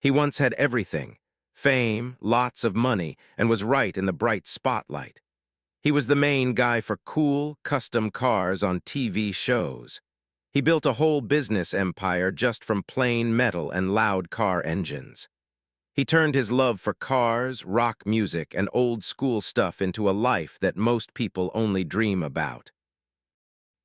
He once had everything: fame, lots of money, and was right in the bright spotlight. He was the main guy for cool, custom cars on TV shows. He built a whole business empire just from plain metal and loud car engines. He turned his love for cars, rock music, and old-school stuff into a life that most people only dream about.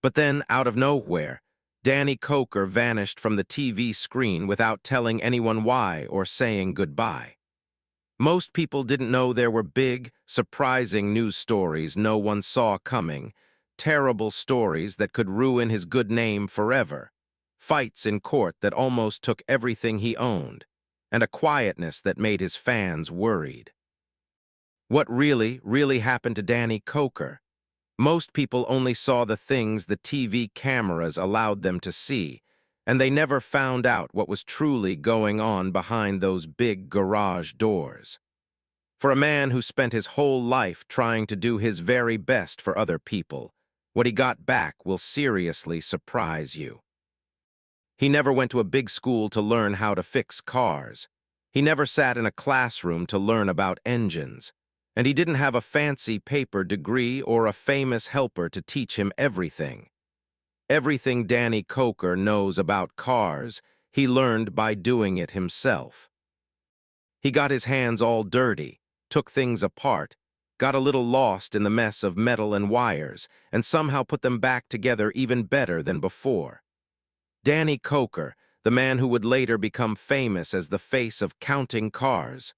But then, out of nowhere, Danny Koker vanished from the TV screen without telling anyone why or saying goodbye. Most people didn't know there were big, surprising news stories no one saw coming, terrible stories that could ruin his good name forever, fights in court that almost took everything he owned, and a quietness that made his fans worried. What really happened to Danny Koker? Most people only saw the things the TV cameras allowed them to see, and they never found out what was truly going on behind those big garage doors. For a man who spent his whole life trying to do his very best for other people, what he got back will seriously surprise you. He never went to a big school to learn how to fix cars. He never sat in a classroom to learn about engines. And he didn't have a fancy paper degree or a famous helper to teach him everything. Everything Danny Koker knows about cars, he learned by doing it himself. He got his hands all dirty, took things apart, got a little lost in the mess of metal and wires, and somehow put them back together even better than before. Danny Koker, the man who would later become famous as the face of counting cars,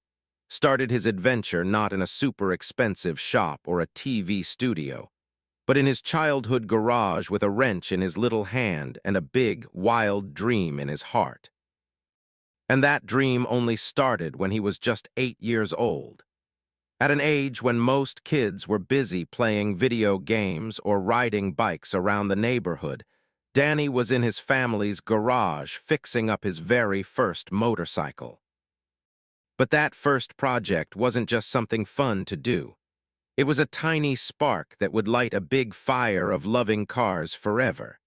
started his adventure not in a super expensive shop or a TV studio, but in his childhood garage with a wrench in his little hand and a big, wild dream in his heart. And that dream only started when he was just 8 years old. At an age when most kids were busy playing video games or riding bikes around the neighborhood, Danny was in his family's garage fixing up his very first motorcycle. But that first project wasn't just something fun to do. It was a tiny spark that would light a big fire of loving cars forever.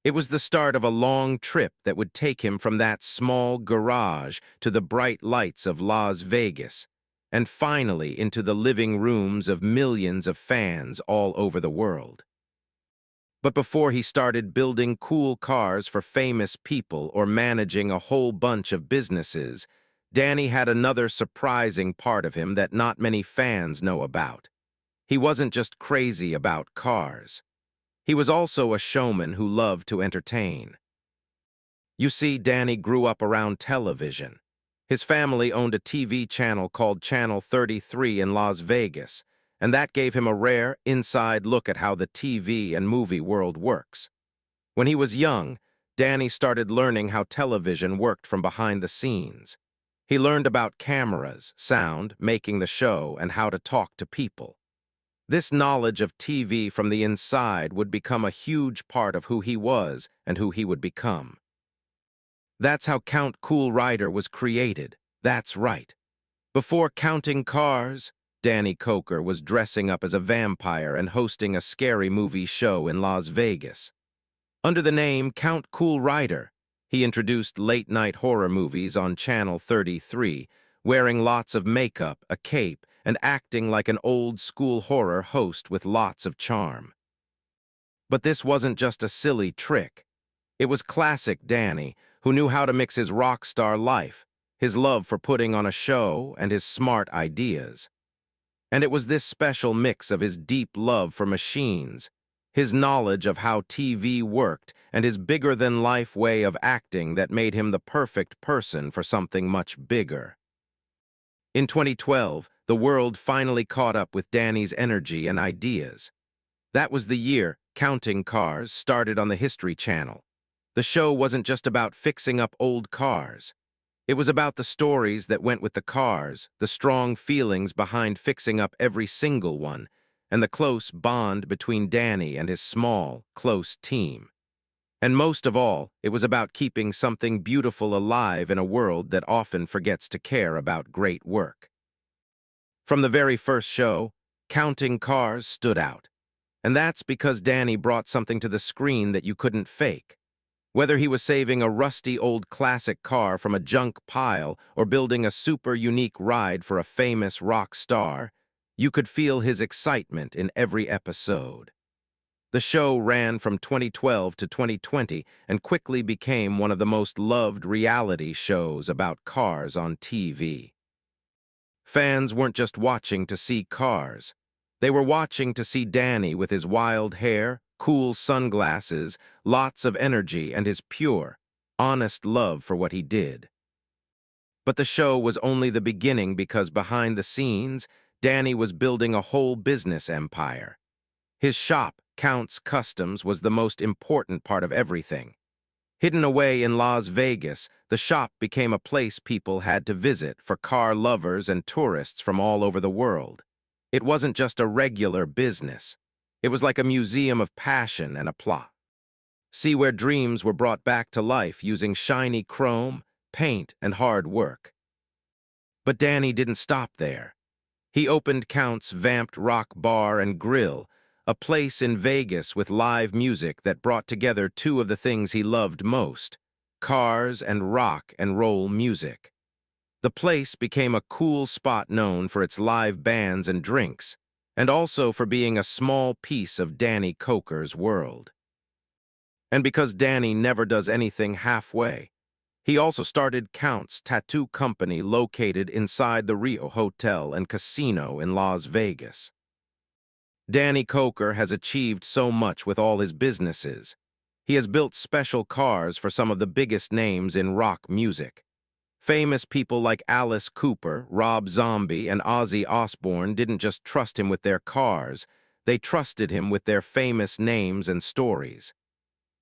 It was the start of a long trip that would take him from that small garage to the bright lights of Las Vegas, and finally into the living rooms of millions of fans all over the world. But before he started building cool cars for famous people or managing a whole bunch of businesses, Danny had another surprising part of him that not many fans know about. He wasn't just crazy about cars. He was also a showman who loved to entertain. You see, Danny grew up around television. His family owned a TV channel called Channel 33 in Las Vegas, and that gave him a rare, inside look at how the TV and movie world works. When he was young, Danny started learning how television worked from behind the scenes. He learned about cameras, sound, making the show, and how to talk to people. This knowledge of TV from the inside would become a huge part of who he was and who he would become. That's how Count Cool Rider was created. That's right. Before counting cars, Danny Koker was dressing up as a vampire and hosting a scary movie show in Las Vegas. Under the name Count Cool Rider, he introduced late-night horror movies on Channel 33, wearing lots of makeup, a cape, and acting like an old-school horror host with lots of charm. But this wasn't just a silly trick. It was classic Danny, who knew how to mix his rock star life, his love for putting on a show, and his smart ideas. And it was this special mix of his deep love for machines, his knowledge of how TV worked, and his bigger-than-life way of acting that made him the perfect person for something much bigger. In 2012, the world finally caught up with Danny's energy and ideas. That was the year Counting Cars started on the History Channel. The show wasn't just about fixing up old cars. It was about the stories that went with the cars, the strong feelings behind fixing up every single one, and the close bond between Danny and his small, close team. And most of all, it was about keeping something beautiful alive in a world that often forgets to care about great work. From the very first show, Counting Cars stood out. And that's because Danny brought something to the screen that you couldn't fake. Whether he was saving a rusty old classic car from a junk pile or building a super unique ride for a famous rock star, you could feel his excitement in every episode. The show ran from 2012 to 2020 and quickly became one of the most loved reality shows about cars on TV. Fans weren't just watching to see cars. They were watching to see Danny with his wild hair, cool sunglasses, lots of energy, and his pure, honest love for what he did. But the show was only the beginning because behind the scenes, Danny was building a whole business empire. His shop, Count's Customs, was the most important part of everything. Hidden away in Las Vegas, the shop became a place people had to visit for car lovers and tourists from all over the world. It wasn't just a regular business. It was like a museum of passion and a plot. See where dreams were brought back to life using shiny chrome, paint, and hard work. But Danny didn't stop there. He opened Count's Vamped Rock Bar and Grill, a place in Vegas with live music that brought together two of the things he loved most, cars and rock and roll music. The place became a cool spot known for its live bands and drinks, and also for being a small piece of Danny Koker's world. And because Danny never does anything halfway, he also started Count's Tattoo Company located inside the Rio Hotel and Casino in Las Vegas. Danny Koker has achieved so much with all his businesses. He has built special cars for some of the biggest names in rock music. Famous people like Alice Cooper, Rob Zombie, and Ozzy Osbourne didn't just trust him with their cars, they trusted him with their famous names and stories.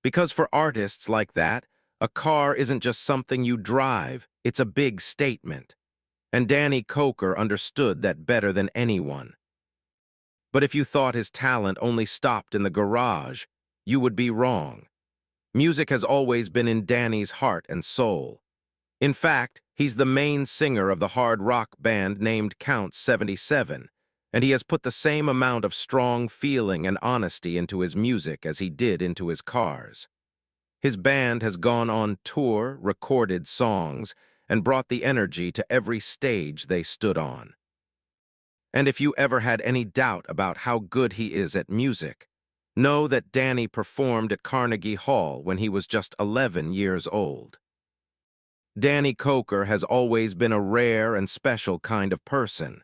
Because for artists like that, a car isn't just something you drive, it's a big statement. And Danny Koker understood that better than anyone. But if you thought his talent only stopped in the garage, you would be wrong. Music has always been in Danny's heart and soul. In fact, he's the main singer of the hard rock band named Count 77, and he has put the same amount of strong feeling and honesty into his music as he did into his cars. His band has gone on tour, recorded songs, and brought the energy to every stage they stood on. And if you ever had any doubt about how good he is at music, know that Danny performed at Carnegie Hall when he was just 11 years old. Danny Koker has always been a rare and special kind of person.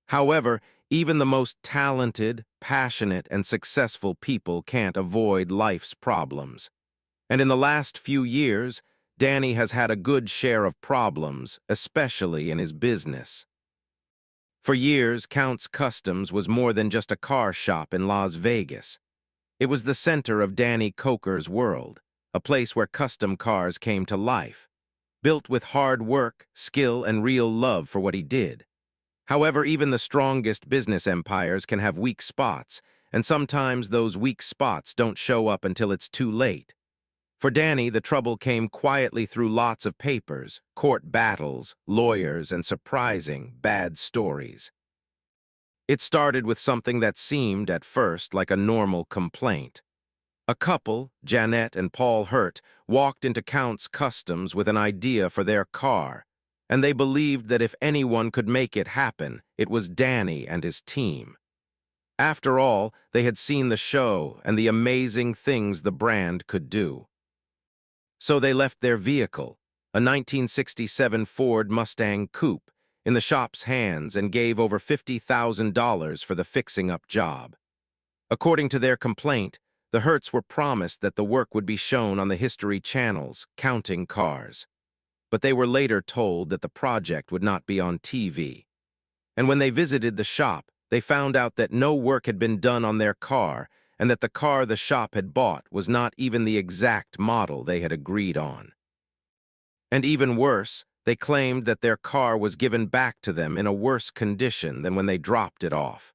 However, even the most talented, passionate, and successful people can't avoid life's problems. And in the last few years, Danny has had a good share of problems, especially in his business. For years, Count's Customs was more than just a car shop in Las Vegas. It was the center of Danny Koker's world, a place where custom cars came to life, built with hard work, skill, and real love for what he did. However, even the strongest business empires can have weak spots, and sometimes those weak spots don't show up until it's too late. For Danny, the trouble came quietly through lots of papers, court battles, lawyers, and surprising, bad stories. It started with something that seemed, at first, like a normal complaint. A couple, Janet and Paul Hurt, walked into Count's Customs with an idea for their car, and they believed that if anyone could make it happen, it was Danny and his team. After all, they had seen the show and the amazing things the brand could do. So they left their vehicle, a 1967 Ford Mustang Coupe, in the shop's hands and gave over $50,000 for the fixing-up job. According to their complaint, the Hertz were promised that the work would be shown on the History Channel's Counting Cars. But they were later told that the project would not be on TV. And when they visited the shop, they found out that no work had been done on their car and that the car the shop had bought was not even the exact model they had agreed on. And even worse, they claimed that their car was given back to them in a worse condition than when they dropped it off.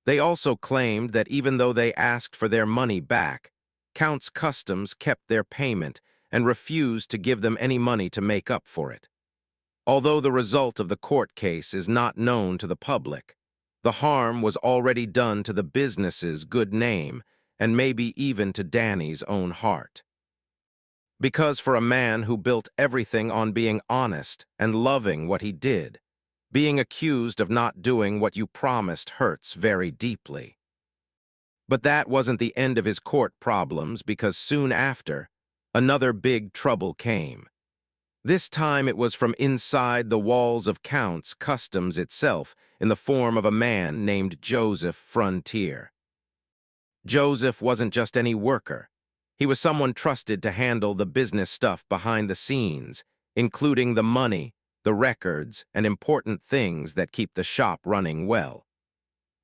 They also claimed that even though they asked for their money back, Count's Customs kept their payment and refused to give them any money to make up for it. Although the result of the court case is not known to the public, the harm was already done to the business's good name and maybe even to Danny's own heart. Because for a man who built everything on being honest and loving what he did, being accused of not doing what you promised hurts very deeply. But that wasn't the end of his court problems, because soon after, another big trouble came. This time it was from inside the walls of Count's Customs itself, in the form of a man named Joseph Frontier. Joseph wasn't just any worker. He was someone trusted to handle the business stuff behind the scenes, including the money, the records, and important things that keep the shop running well.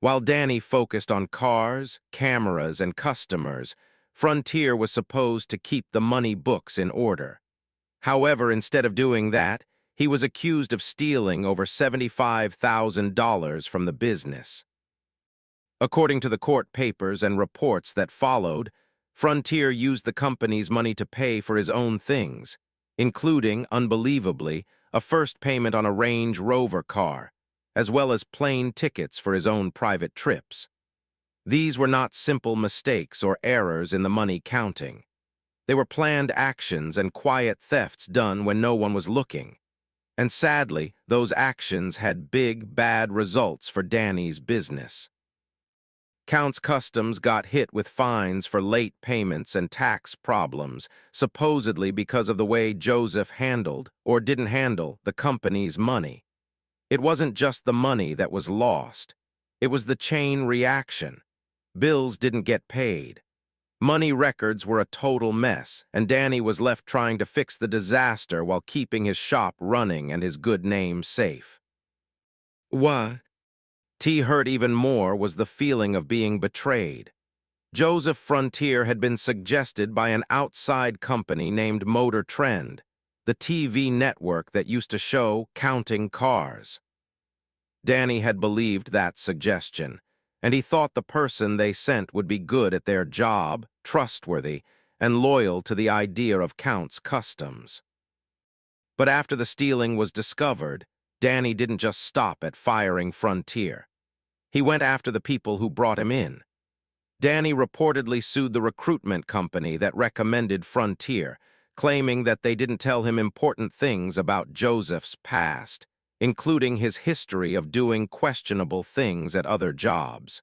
While Danny focused on cars, cameras, and customers, Frontier was supposed to keep the money books in order. However, instead of doing that, he was accused of stealing over $75,000 from the business. According to the court papers and reports that followed, Frontier used the company's money to pay for his own things, including, unbelievably, a first payment on a Range Rover car, as well as plane tickets for his own private trips. These were not simple mistakes or errors in the money counting. They were planned actions and quiet thefts done when no one was looking. And sadly, those actions had big, bad results for Danny's business. Count's Customs got hit with fines for late payments and tax problems, supposedly because of the way Joseph handled, or didn't handle, the company's money. It wasn't just the money that was lost. It was the chain reaction. Bills didn't get paid. Money records were a total mess, and Danny was left trying to fix the disaster while keeping his shop running and his good name safe. What hurt even more was the feeling of being betrayed. Joseph Frontier had been suggested by an outside company named Motor Trend, the TV network that used to show counting cars. Danny had believed that suggestion, and he thought the person they sent would be good at their job, trustworthy, and loyal to the idea of Count's Customs. But after the stealing was discovered, Danny didn't just stop at firing Frontier. He went after the people who brought him in. Danny reportedly sued the recruitment company that recommended Frontier, claiming that they didn't tell him important things about Joseph's past, including his history of doing questionable things at other jobs.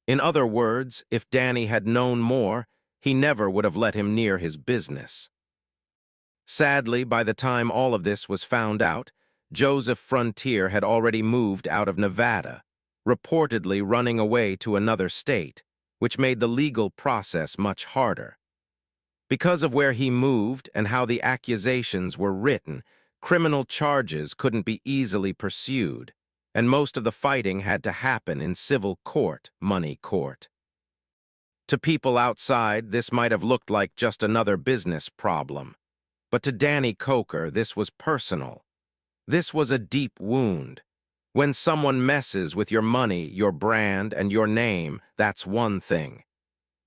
In other words, if Danny had known more, he never would have let him near his business. Sadly, by the time all of this was found out, Joseph Frontier had already moved out of Nevada, reportedly running away to another state, which made the legal process much harder. Because of where he moved and how the accusations were written, criminal charges couldn't be easily pursued, and most of the fighting had to happen in civil court, money court. To people outside, this might have looked like just another business problem. But to Danny Koker, this was personal. This was a deep wound. When someone messes with your money, your brand, and your name, that's one thing.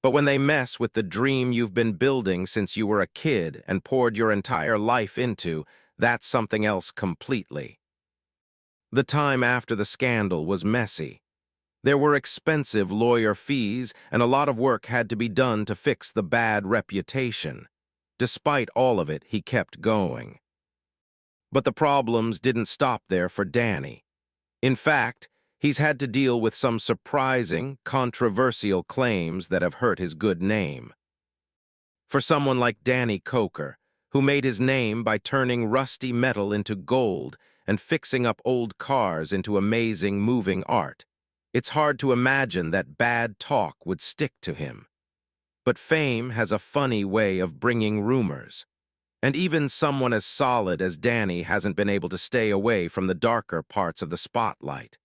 But when they mess with the dream you've been building since you were a kid and poured your entire life into, that's something else completely. The time after the scandal was messy. There were expensive lawyer fees, and a lot of work had to be done to fix the bad reputation. Despite all of it, he kept going. But the problems didn't stop there for Danny. In fact, he's had to deal with some surprising, controversial claims that have hurt his good name. For someone like Danny Koker, who made his name by turning rusty metal into gold and fixing up old cars into amazing moving art, it's hard to imagine that bad talk would stick to him. But fame has a funny way of bringing rumors. And even someone as solid as Danny hasn't been able to stay away from the darker parts of the spotlight.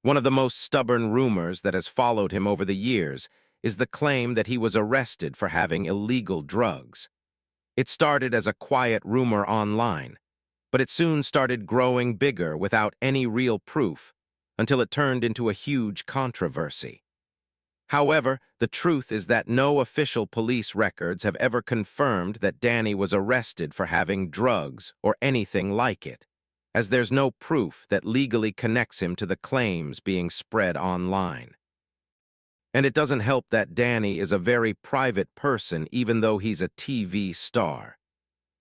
One of the most stubborn rumors that has followed him over the years is the claim that he was arrested for having illegal drugs. It started as a quiet rumor online, but it soon started growing bigger without any real proof, until it turned into a huge controversy. However, the truth is that no official police records have ever confirmed that Danny was arrested for having drugs or anything like it, as there's no proof that legally connects him to the claims being spread online. And it doesn't help that Danny is a very private person even though he's a TV star.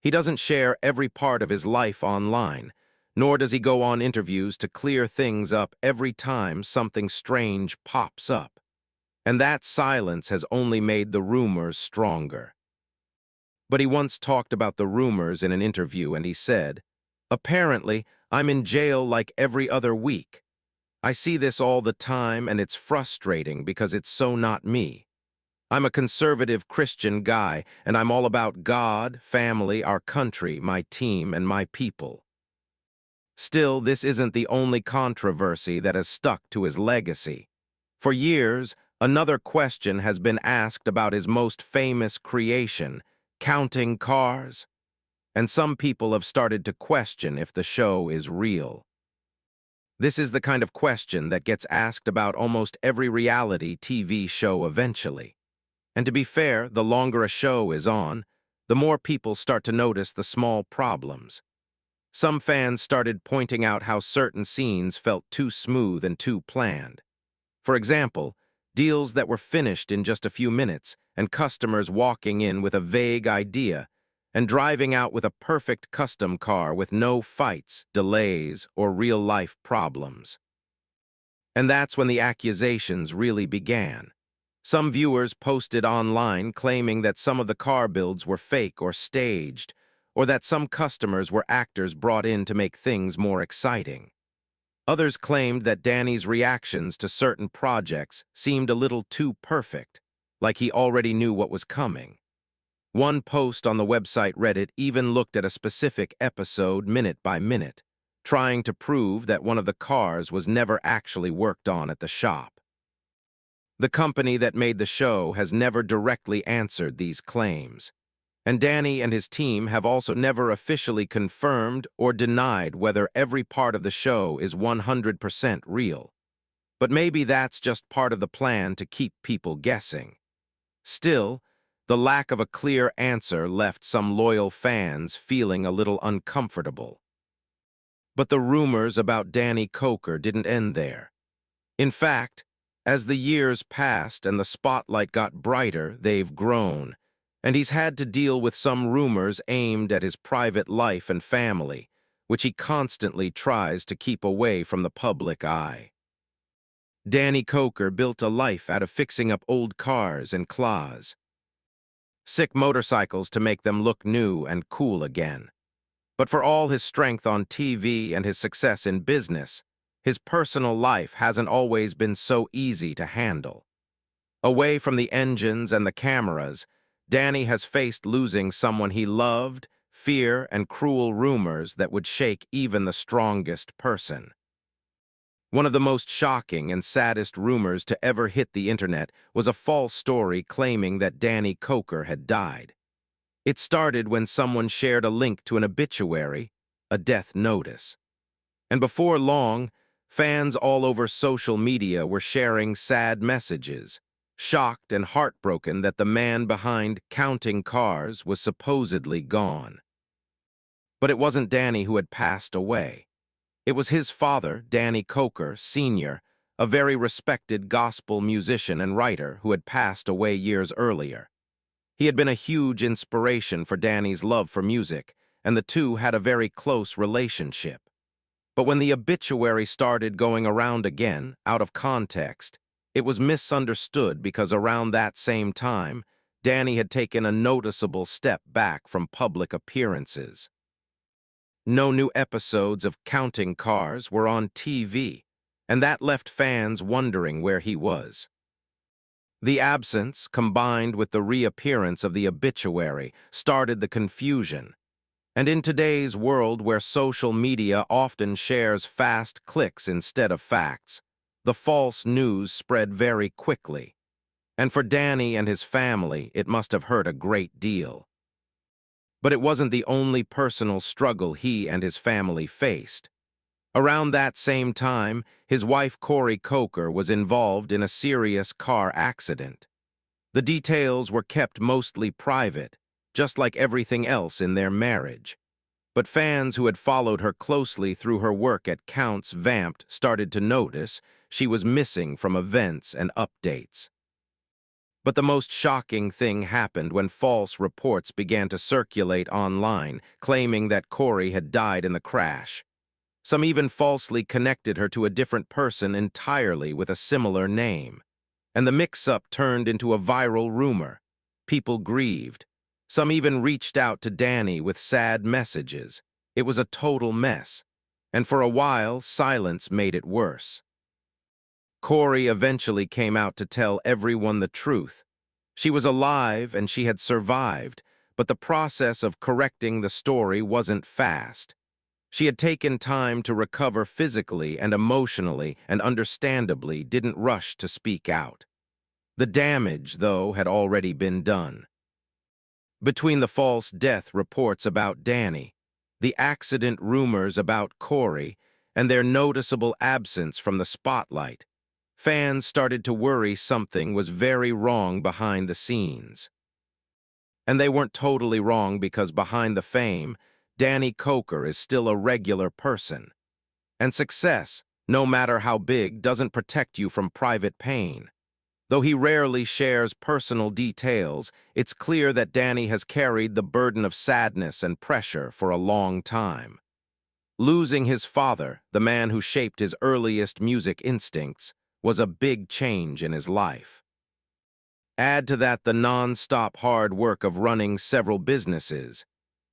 He doesn't share every part of his life online, nor does he go on interviews to clear things up every time something strange pops up. And that silence has only made the rumors stronger. But he once talked about the rumors in an interview and he said, "Apparently, I'm in jail like every other week. I see this all the time and it's frustrating because it's so not me. I'm a conservative Christian guy and I'm all about God, family, our country, my team, and my people." Still, this isn't the only controversy that has stuck to his legacy. For years, another question has been asked about his most famous creation, counting cars. And some people have started to question if the show is real. This is the kind of question that gets asked about almost every reality TV show eventually. And to be fair, the longer a show is on, the more people start to notice the small problems. Some fans started pointing out how certain scenes felt too smooth and too planned. For example, deals that were finished in just a few minutes and customers walking in with a vague idea and driving out with a perfect custom car with no fights, delays, or real-life problems. And that's when the accusations really began. Some viewers posted online claiming that some of the car builds were fake or staged, or that some customers were actors brought in to make things more exciting. Others claimed that Danny's reactions to certain projects seemed a little too perfect, like he already knew what was coming. One post on the website Reddit even looked at a specific episode minute by minute, trying to prove that one of the cars was never actually worked on at the shop. The company that made the show has never directly answered these claims, and Danny and his team have also never officially confirmed or denied whether every part of the show is 100% real. But maybe that's just part of the plan to keep people guessing. Still, the lack of a clear answer left some loyal fans feeling a little uncomfortable. But the rumors about Danny Koker didn't end there. In fact, as the years passed and the spotlight got brighter, they've grown, and he's had to deal with some rumors aimed at his private life and family, which he constantly tries to keep away from the public eye. Danny Koker built a life out of fixing up old cars and sick motorcycles to make them look new and cool again. But for all his strength on TV and his success in business, his personal life hasn't always been so easy to handle. Away from the engines and the cameras, Danny has faced losing someone he loved, fear, and cruel rumors that would shake even the strongest person. One of the most shocking and saddest rumors to ever hit the internet was a false story claiming that Danny Koker had died. It started when someone shared a link to an obituary, a death notice. And before long, fans all over social media were sharing sad messages, shocked and heartbroken that the man behind counting cars was supposedly gone. But it wasn't Danny who had passed away. It was his father, Danny Koker, Sr., a very respected gospel musician and writer who had passed away years earlier. He had been a huge inspiration for Danny's love for music, and the two had a very close relationship. But when the obituary started going around again, out of context, it was misunderstood because around that same time, Danny had taken a noticeable step back from public appearances. No new episodes of Counting Cars were on TV, and that left fans wondering where he was. The absence, combined with the reappearance of the obituary, started the confusion. And in today's world where social media often shares fast clicks instead of facts, the false news spread very quickly. And for Danny and his family, it must have hurt a great deal. But it wasn't the only personal struggle he and his family faced. Around that same time, his wife Koker was involved in a serious car accident. The details were kept mostly private, just like everything else in their marriage. But fans who had followed her closely through her work at Counts Vamped started to notice she was missing from events and updates. But the most shocking thing happened when false reports began to circulate online, claiming that Corey had died in the crash. Some even falsely connected her to a different person entirely with a similar name. And the mix-up turned into a viral rumor. People grieved. Some even reached out to Danny with sad messages. It was a total mess. And for a while, silence made it worse. Corey eventually came out to tell everyone the truth. She was alive and she had survived, but the process of correcting the story wasn't fast. She had taken time to recover physically and emotionally and understandably didn't rush to speak out. The damage, though, had already been done. Between the false death reports about Danny, the accident rumors about Corey, and their noticeable absence from the spotlight, fans started to worry something was very wrong behind the scenes. And they weren't totally wrong because behind the fame, Danny Koker is still a regular person. And success, no matter how big, doesn't protect you from private pain. Though he rarely shares personal details, it's clear that Danny has carried the burden of sadness and pressure for a long time. Losing his father, the man who shaped his earliest music instincts, was a big change in his life. Add to that the non-stop hard work of running several businesses,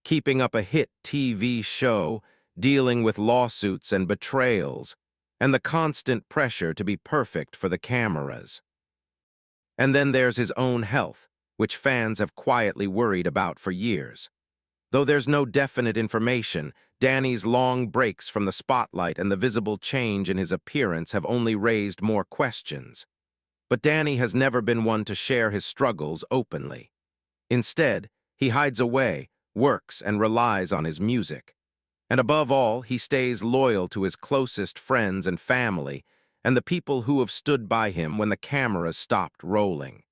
keeping up a hit TV show, dealing with lawsuits and betrayals, and the constant pressure to be perfect for the cameras. And then there's his own health, which fans have quietly worried about for years. Though there's no definite information, Danny's long breaks from the spotlight and the visible change in his appearance have only raised more questions. But Danny has never been one to share his struggles openly. Instead, he hides away, works, and relies on his music. And above all, he stays loyal to his closest friends and family, and the people who have stood by him when the cameras stopped rolling.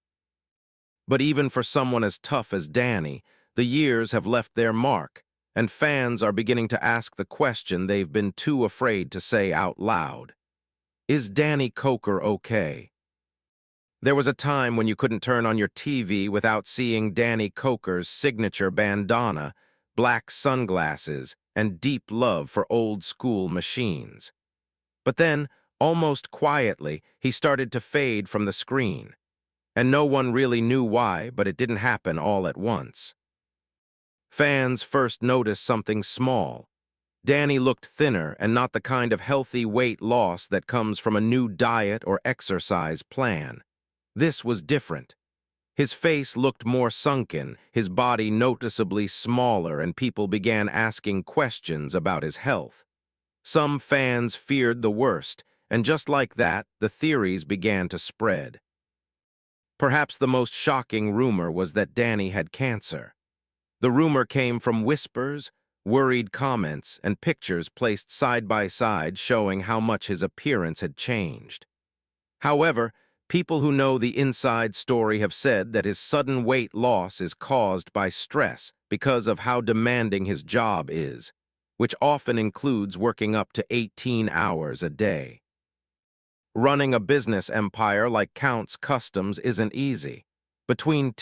But even for someone as tough as Danny, the years have left their mark, and fans are beginning to ask the question they've been too afraid to say out loud. Is Danny Koker okay? There was a time when you couldn't turn on your TV without seeing Danny Koker's signature bandana, black sunglasses, and deep love for old-school machines. But then, almost quietly, he started to fade from the screen. And no one really knew why, but it didn't happen all at once. Fans first noticed something small. Danny looked thinner and not the kind of healthy weight loss that comes from a new diet or exercise plan. This was different. His face looked more sunken, his body noticeably smaller, and people began asking questions about his health. Some fans feared the worst, and just like that, the theories began to spread. Perhaps the most shocking rumor was that Danny had cancer. The rumor came from whispers, worried comments, and pictures placed side by side showing how much his appearance had changed. However, people who know the inside story have said that his sudden weight loss is caused by stress because of how demanding his job is, which often includes working up to 18 hours a day. Running a business empire like Count's Customs isn't easy. Between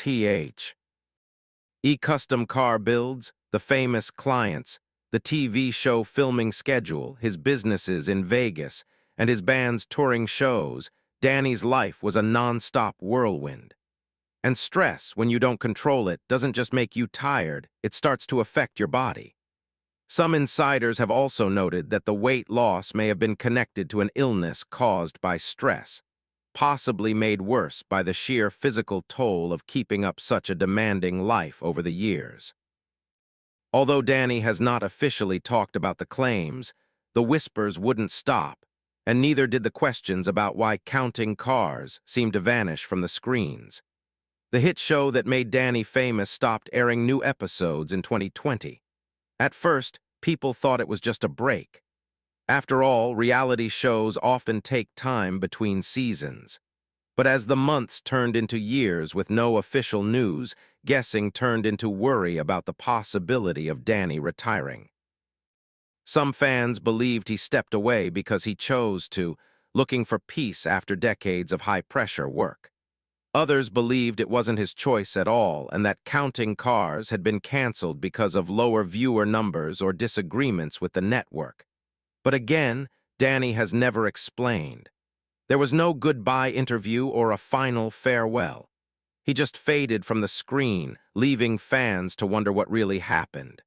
custom car builds, the famous clients, the TV show filming schedule, his businesses in Vegas, and his band's touring shows, Danny's life was a non-stop whirlwind. And stress, when you don't control it, doesn't just make you tired, it starts to affect your body. Some insiders have also noted that the weight loss may have been connected to an illness caused by stress, possibly made worse by the sheer physical toll of keeping up such a demanding life over the years. Although Danny has not officially talked about the claims, the whispers wouldn't stop, and neither did the questions about why counting cars seemed to vanish from the screens. The hit show that made Danny famous stopped airing new episodes in 2020. At first, people thought it was just a break. After all, reality shows often take time between seasons. But as the months turned into years with no official news, guessing turned into worry about the possibility of Danny retiring. Some fans believed he stepped away because he chose to, looking for peace after decades of high-pressure work. Others believed it wasn't his choice at all and that counting cars had been canceled because of lower viewer numbers or disagreements with the network. But again, Danny has never explained. There was no goodbye interview or a final farewell. He just faded from the screen, leaving fans to wonder what really happened.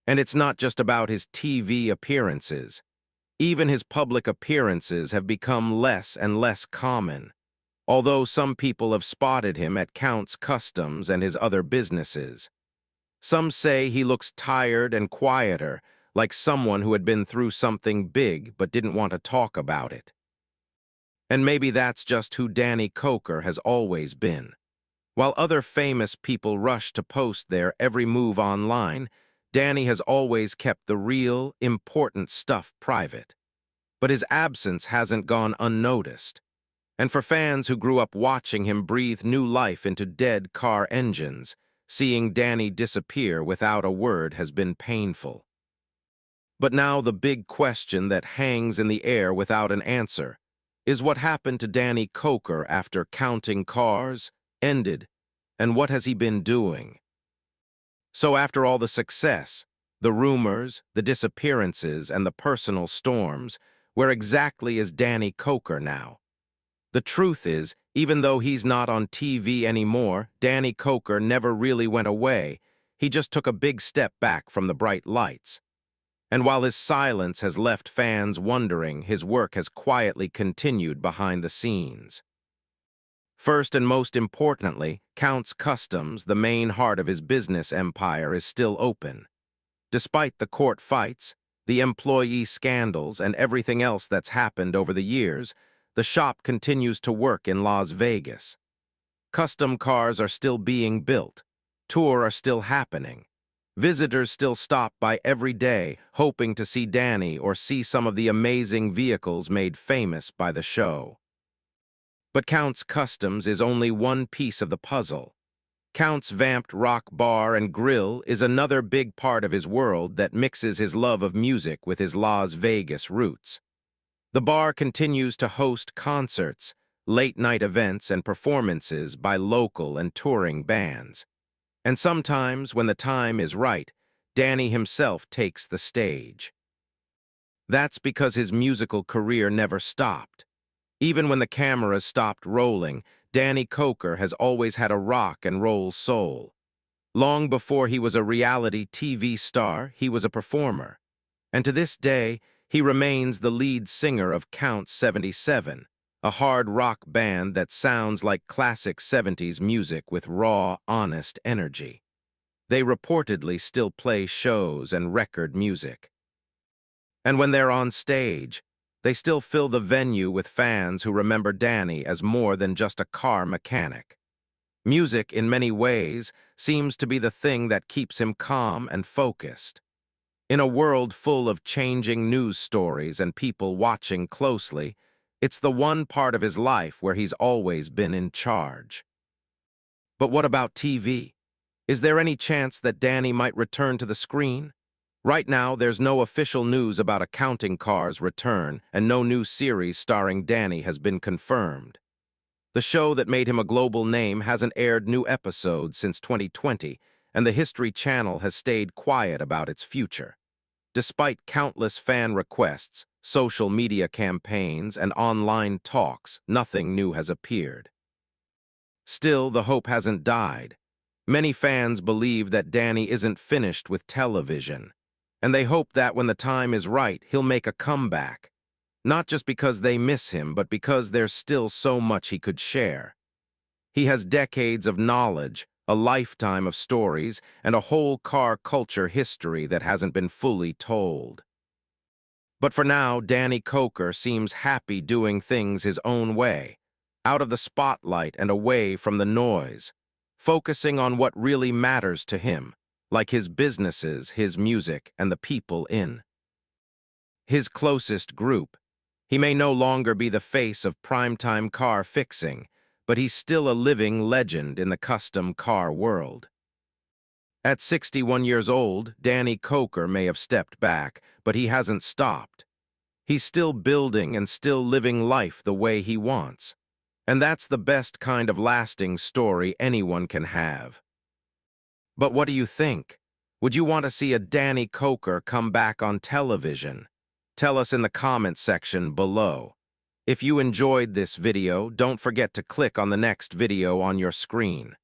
And it's not just about his TV appearances. Even his public appearances have become less and less common, although some people have spotted him at Count's Customs and his other businesses. Some say he looks tired and quieter, like someone who had been through something big but didn't want to talk about it. And maybe that's just who Danny Koker has always been. While other famous people rush to post their every move online, Danny has always kept the real, important stuff private. But his absence hasn't gone unnoticed. And for fans who grew up watching him breathe new life into dead car engines, seeing Danny disappear without a word has been painful. But now the big question that hangs in the air without an answer is what happened to Danny Koker after Counting Cars ended, and what has he been doing? So after all the success, the rumors, the disappearances, and the personal storms, where exactly is Danny Koker now? The truth is, even though he's not on TV anymore, Danny Koker never really went away. He just took a big step back from the bright lights. And while his silence has left fans wondering, his work has quietly continued behind the scenes. First and most importantly, Count's Customs, the main heart of his business empire, is still open. Despite the court fights, the employee scandals, and everything else that's happened over the years, the shop continues to work in Las Vegas. Custom cars are still being built. Tours are still happening. Visitors still stop by every day, hoping to see Danny or see some of the amazing vehicles made famous by the show. But Count's Customs is only one piece of the puzzle. Count's Vamped Rock Bar and Grill is another big part of his world that mixes his love of music with his Las Vegas roots. The bar continues to host concerts, late-night events, and performances by local and touring bands. And sometimes, when the time is right, Danny himself takes the stage. That's because his musical career never stopped. Even when the cameras stopped rolling, Danny Koker has always had a rock and roll soul. Long before he was a reality TV star, he was a performer. And to this day, he remains the lead singer of Count 77, a hard rock band that sounds like classic 70s music with raw, honest energy. They reportedly still play shows and record music. And when they're on stage, they still fill the venue with fans who remember Danny as more than just a car mechanic. Music, in many ways, seems to be the thing that keeps him calm and focused. In a world full of changing news stories and people watching closely, it's the one part of his life where he's always been in charge. But what about TV? Is there any chance that Danny might return to the screen? Right now, there's no official news about a Counting Cars return, and no new series starring Danny has been confirmed. The show that made him a global name hasn't aired new episodes since 2020, and the History Channel has stayed quiet about its future. Despite countless fan requests, social media campaigns, and online talks, nothing new has appeared. Still, the hope hasn't died. Many fans believe that Danny isn't finished with television, and they hope that when the time is right, he'll make a comeback. Not just because they miss him, but because there's still so much he could share. He has decades of knowledge, a lifetime of stories, and a whole car culture history that hasn't been fully told. But for now, Danny Koker seems happy doing things his own way, out of the spotlight and away from the noise, focusing on what really matters to him, like his businesses, his music, and the people in his closest group. He may no longer be the face of primetime car fixing, but he's still a living legend in the custom car world. At 61 years old, Danny Koker may have stepped back, but he hasn't stopped. He's still building and still living life the way he wants. And that's the best kind of lasting story anyone can have. But what do you think? Would you want to see a Danny Koker come back on television? Tell us in the comments section below. If you enjoyed this video, don't forget to click on the next video on your screen.